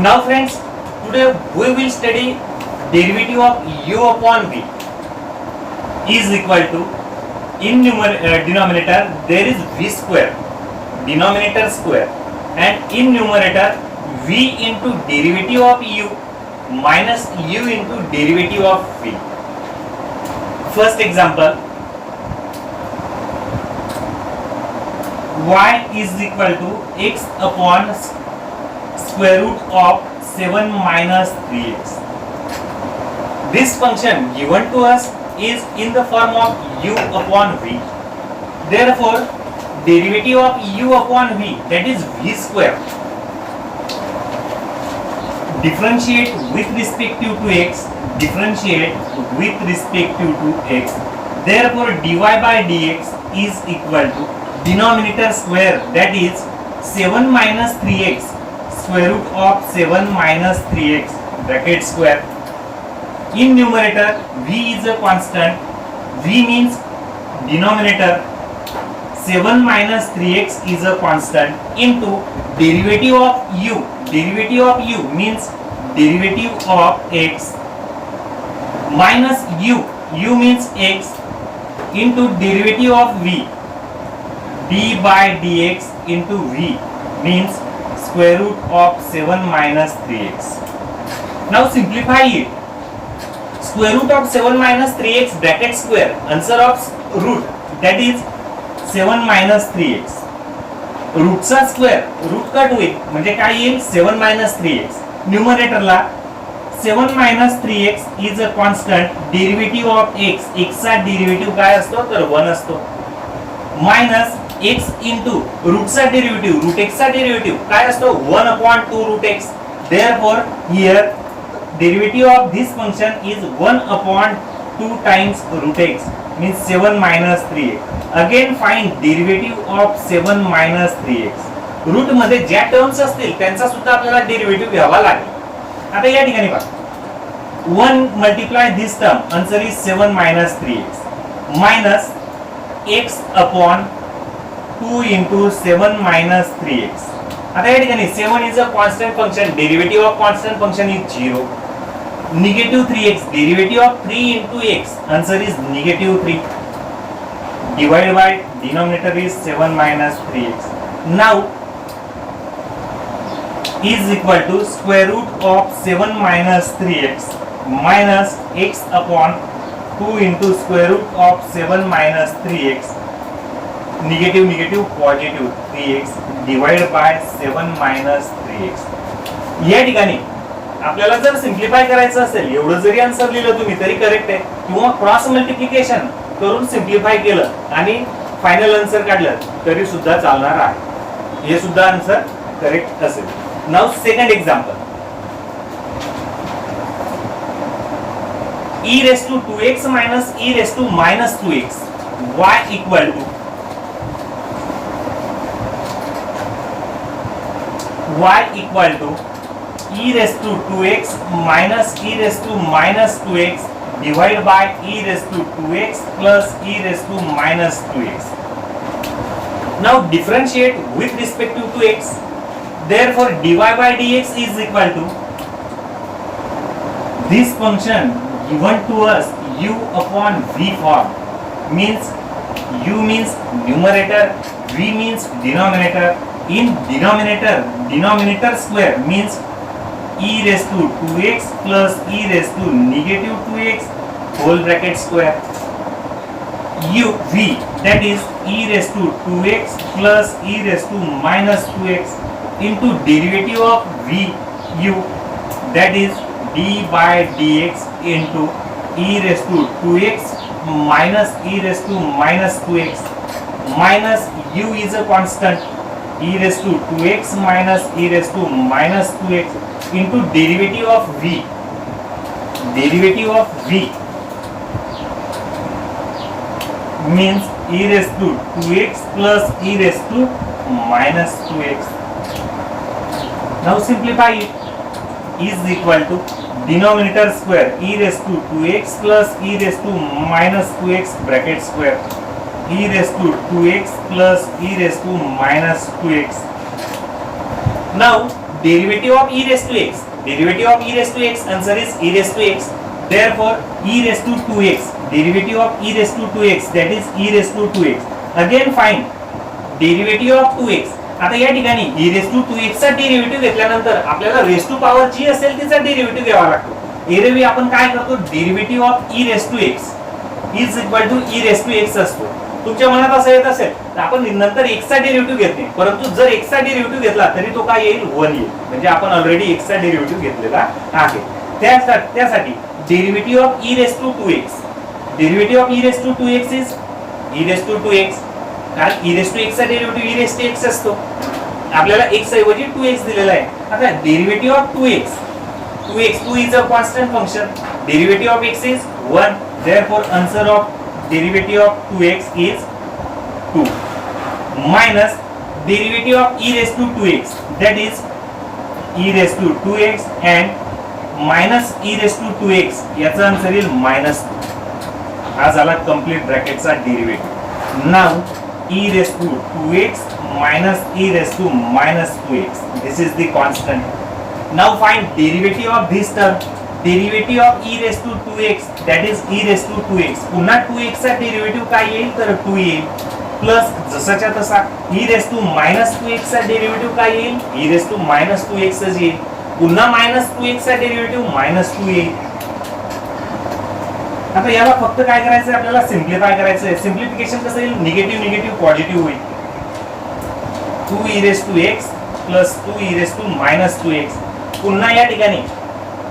Now friends, today we will study derivative of u upon v is equal to in denominator there is v square, denominator square, and in numerator v into derivative of u minus u into derivative of v. First example, y is equal to x upon square root of 7 minus 3x. This function given to us is in the form of u upon v. Therefore, derivative of u upon v, that is v square, differentiate with respect to x, differentiate with respect to x. Therefore, dy by dx is equal to denominator square, that is 7 minus 3x, square root of 7 minus 3x, bracket square. In numerator, v is a constant, v means denominator, 7 minus 3x is a constant, into derivative of u. Derivative of u means derivative of x minus u. U means x into derivative of v. d by dx into v means square root of 7 minus 3x. Now simplify it. Square root of 7 minus 3x bracket square, answer of root, that is 7 minus 3x. रूटचा square root cut होईल म्हणजे काय येईल 7 minus 3x. न्यूमरेटरला 7 minus 3x is a constant, derivative of x, x चा derivative काय असतो तर 1 असतो, मायनस x into रूटचा डेरिव्हेटिव्ह, रूट x चा डेरिव्हेटिव्ह काय असतो 1 upon 2 root x. Therefore here derivative of this function is 1 upon 2 times root x, means 7 minus 3x. Again find derivative of 7 minus 3x. Route मध्ये ज्या terms असतील त्यांचा सुद्धा आपल्याला डेरिव्हेटिव्ह घ्यावा लागेल. आता या ठिकाणी पहा 1 multiply this term, answer is 7 minus 3x minus x upon 2 into 7 minus 3x. आता या ठिकाणी 7 is a constant function, derivative of constant function is 0. Negative 3x, derivative of 3 into x, answer is negative 3. Divided by denominator is 7 minus 3x. Now is equal to square root of 7 minus 3x minus x upon 2 into square root of 7 minus 3x. Negative negative positive 3x divided by 7 minus 3x. या ठिकाणी आपल्याला जर सिंप्लिफाय करायचं असेल, एवढं जरी answer लिहिलं तुम्ही तरी करेक्ट आहे, किंवा क्रॉस मल्टिप्लिकेशन करून सिंप्लिफाय केलं आणि फायनल आन्सर काढलं तरी सुद्धा चालणार आहे, हे सुद्धा आन्सर करेक्ट असेल. Now second example, e raised to 2x minus e raised to minus 2x, y equal to e raised to 2x minus e raised to minus 2x divided by e raised to 2x plus e raised to minus 2x. Now differentiate with respect to x. Therefore dy by dx is equal to this function given to us u upon v form, means u means numerator, v means denominator. In denominator square means e raised to 2x plus e raised to negative 2x whole bracket square. U v, that is e raised to 2x plus e raised to minus 2x into derivative of v u, that is d by dx into e raised to 2x minus e raised to minus 2x, minus u is a constant, e raised to 2x minus e raised to minus 2x into derivative of v. Derivative of v means e raised to 2x plus e raised to minus 2x. Now simplify it. Is equal to denominator square e raised to 2x plus e raised to minus 2x bracket square, e raised to 2x plus e raised to minus 2x. Now derivative of e raised to x. Derivative of e raised to x, answer is e raised to x. Therefore, e raised to 2x. Derivative of e raised to 2x, that is e raised to 2x. Again find derivative of 2x. आता या ठिकाणी e raised to 2x चा derivative घेतल्यानंतर आपल्याला raise to power जी असेल तिचा derivative घ्यावा लागतो. एरवी आपण काय करतो, derivative of e raised to x is equal to e raised to x असतो. तुमच्या मनात असं येत असेल तर आपण नंतर x चा डेरिव्हेटिव्ह घेत नाही, परंतु जर x चा डेरिव्हेटिव्ह घेतला तरी तो काय येईल, 1 येईल. म्हणजे आपण ऑलरेडी x चा डेरिव्हेटिव्ह घेतलेला आहे. त्यासाठी derivative of e raised to 2x, derivative of e raised to 2x is e raised to 2x. कारण e raised to x चा derivative e raised to x असतो. आपल्याला x ऐवजी 2x दिलेला आहे. आता derivative of 2x, 2 is a constant function. Derivative of x is 1. Therefore, answer of derivative of 2x is 2. Minus derivative of e raised to 2x, that is e raised to 2x and minus e raised to 2x. याचा answer येईल -2. हा झाला complete ब्रॅकेटचा derivative. Now e raised to 2x minus e raised to -2x. This is the constant. Now find derivative of this term. Derivative of e raised to 2x, that is e raised to 2x. पुन्हा 2x चा derivative काय येईल तर 2 येईल. Plus जसाच्या तसा e raised to -2x चा derivative काय येईल, e raised to -2x च येईल. पुन्हा -2x चा डेरिव्हेटिव्ह -2 येईल. आता याला फक्त काय करायचं आहे, आपल्याला सिम्प्लिफाय करायचं आहे. सिम्प्लिफिकेशन कसं येईल, निगेटिव्ह निगेटिव्ह पॉझिटिव्ह होईल. 2 e raised to x plus 2 e raised to -2x. पुन्हा या ठिकाणी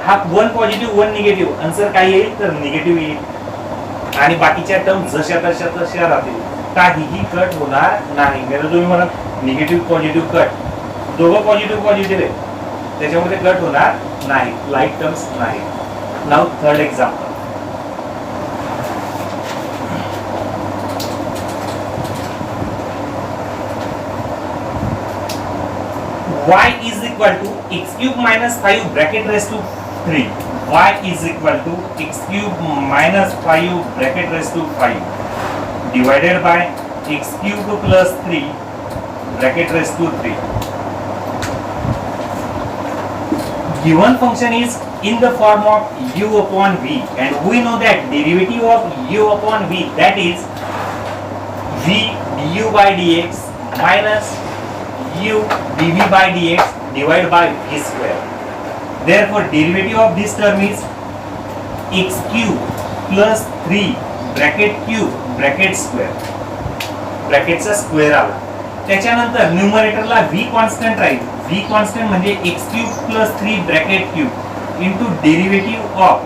हा 1 पॉझिटिव्ह 1 निगेटिव्ह, आन्सर काय येईल तर निगेटिव्ह येईल. आणि बाकीच्या टर्म जशा तशा राहतील, काहीही कट होणार नाही. म्हणजे तुम्ही म्हणा निगेटिव्ह पॉझिटिव्ह कट, दोघं पॉझिटिव्ह पॉझिटिव्ह आहे, त्याच्यामध्ये कट होणार नाही, लाईक टर्म्स नाही. Now third example. y is equal to x cube minus 5 bracket raised to 3. y is equal to x cube minus 5 bracket raised to 5 divided by x cube plus 3 bracket raised to 3. Given function is in the form of u upon v, and we know that derivative of u upon v, that is v du by dx minus u dv by dx divided by v square. Therefore, derivative of this term is x cube plus 3 bracket cube bracket square. Bracket चा square आला. त्याच्यानंतर न्यूमरेटरला v constant राहील. v constant म्हणजे x cube plus 3 bracket cube into derivative of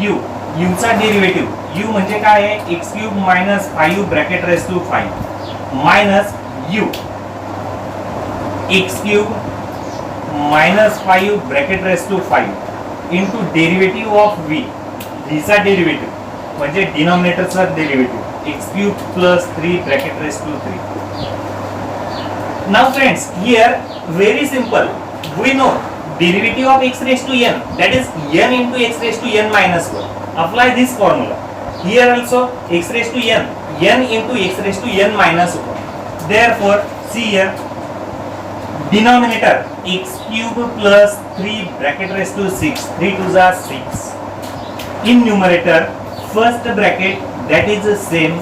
u. u चा derivative, u म्हणजे काय आहे, x cube minus 5 bracket raised to 5 minus u x cube minus 5 bracket raised to 5 into derivative of v. v चा derivative म्हणजे डिनॉमिनेटरचा derivative x cube plus 3 bracket raised to 3. Now friends, here very simple. We know derivative of x raised to n, that is n into x raised to n minus 1. Apply this formula. Here also x raised to n into x raised to n minus 1. Therefore, see here, denominator x cube plus 3 bracket raised to 6, 3 2s are 6. In numerator, first bracket that is the same,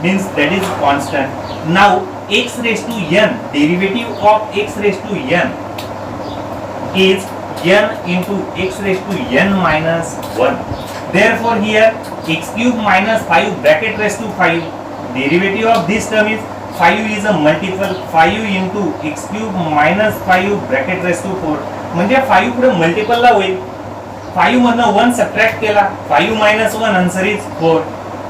means that is constant. Now x raised to n, derivative of x raised to n is n into x raised to n minus 1. Therefore here x cube minus 5 bracket raised to 5, derivative of this term is 5 is a multiple, 5 into x cube minus 5 bracket raised to 4. म्हणजे 5 पुढे multiple ला होईल. 5 मधनं 1 subtract केला, 5 minus 1 answer is 4.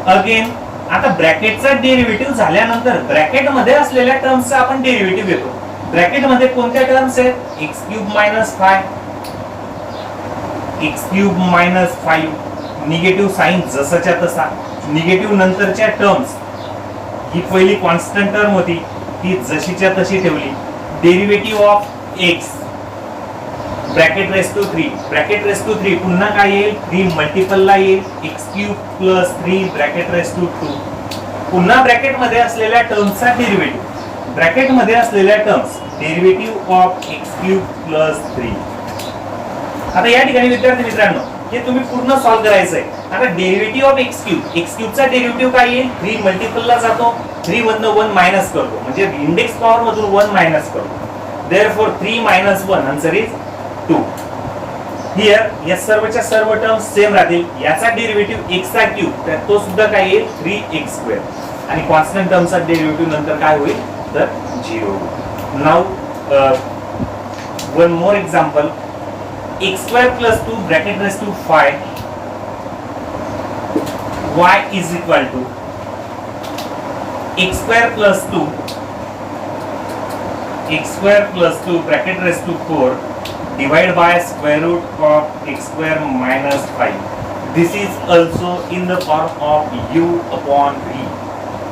Again आता ब्रॅकेटचा derivative झाल्यानंतर bracket मध्ये असलेल्या टर्म्सचा आपण डेरिव्हेटिव्ह घेतो. ब्रॅकेट मध्ये कोणत्या टर्म्स आहेत, x cube minus 5, x cube minus 5, negative sign जसाच्या तसा. निगेटिव्ह नंतरच्या टर्म्स, ही पहिली कॉन्स्टंट टर्म होती ती जशीच्या तशी ठेवली. Derivative of x bracket raise to 3, bracket raise to 3 पुन्हा काय येईल, 3 मल्टिपल ला येईल, x cube plus 3 bracket raise to 2. पुन्हा ब्रॅकेट मध्ये असलेल्या टर्म्सचा डेरिव्हेटिव्ह, ब्रॅकेट मध्ये असलेल्या terms derivative of x cube plus 3. आता या ठिकाणी विद्यार्थी मित्रांनो हे तुम्ही पूर्ण सॉल्व्ह करायचं आहे. आता डेरिव्हेटिव्ह ऑफ एक्स क्यूबचा डेरिव्हेटिव्ह काय येईल? 3 मल्टिपलला जातो, 3 मधनं 1 मायनस करतो म्हणजे इंडेक्स पॉवर मधून 1 मायनस करतो. Therefore 3 minus 1 answer is 2. Here या सर्वच्या सर्व टर्म्स सेम राहतील. याचा डेरिव्हेटिव्ह x चा क्यूब तर तो सुद्धा काय येईल 3x² आणि कॉन्स्टंट टर्मचा डेरिव्हेटिव्ह नंतर काय होईल तर 0. Now one more example x² plus 2 bracket raised to 5 y is equal to x² plus 2 bracket raised to 4 divided by square root of x² minus 5. This is also in the form of u upon v.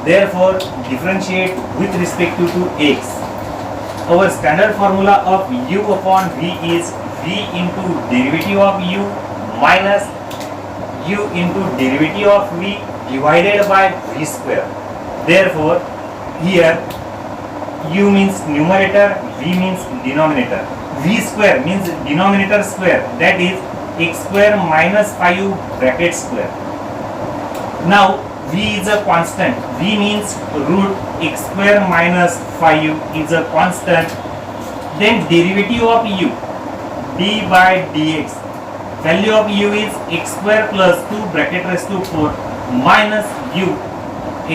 Therefore, differentiate with respect to x. Our standard formula of u upon v is v into derivative of u minus u into derivative of v divided by v square. Therefore, here u means numerator, v means denominator. V square means denominator square, that is x square minus 5 bracket square. Now v is a constant. V means root x square minus 5 is a constant. Then derivative of u d by dx. Value of u is x square plus 2 bracket raised to 4 minus u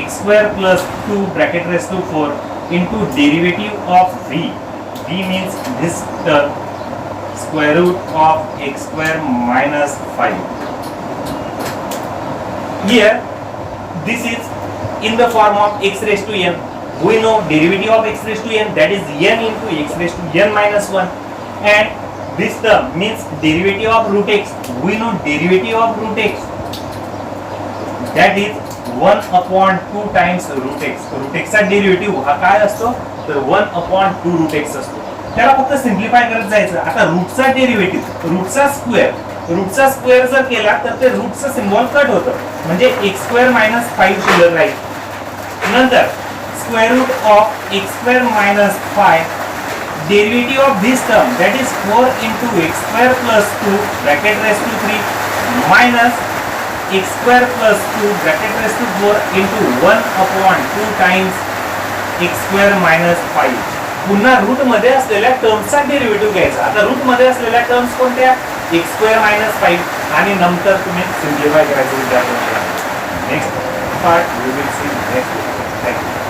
x square plus 2 bracket raised to 4 into derivative of v. V means this term square root of x square minus 5. Here this is in the form of x raised to n. We know derivative of x raised to n, that is n into x raised to n minus 1, and this term means derivative of root x. We know derivative of root x, that is 1 upon 2 times root x. root x चा derivative हा काय असतो तर 1 upon 2 root x असतो. त्याला फक्त simplify करत जायचं. आता रूटचा डेरिव्हेटिव्ह रूटचा स्क्वेअर जर केला तर ते रूटचं सिम्बॉल कट होतं म्हणजे x² minus 5 शिल्लक राहील. नंतर square root of x² minus 5 derivative of this term that is 4 into x² plus 2 bracket raised to 3 minus x² plus 2 bracket raised to 4 into 1 upon 2 times x² minus 5. पुन्हा route मध्ये असलेल्या टर्म्सचा derivative घ्यायचा. आता route मध्ये असलेल्या terms कोणत्या x² minus 5 आणि नंतर तुम्ही सिम्प्लिफाय करायचं विचार करा. Next part we will see next. Thank you.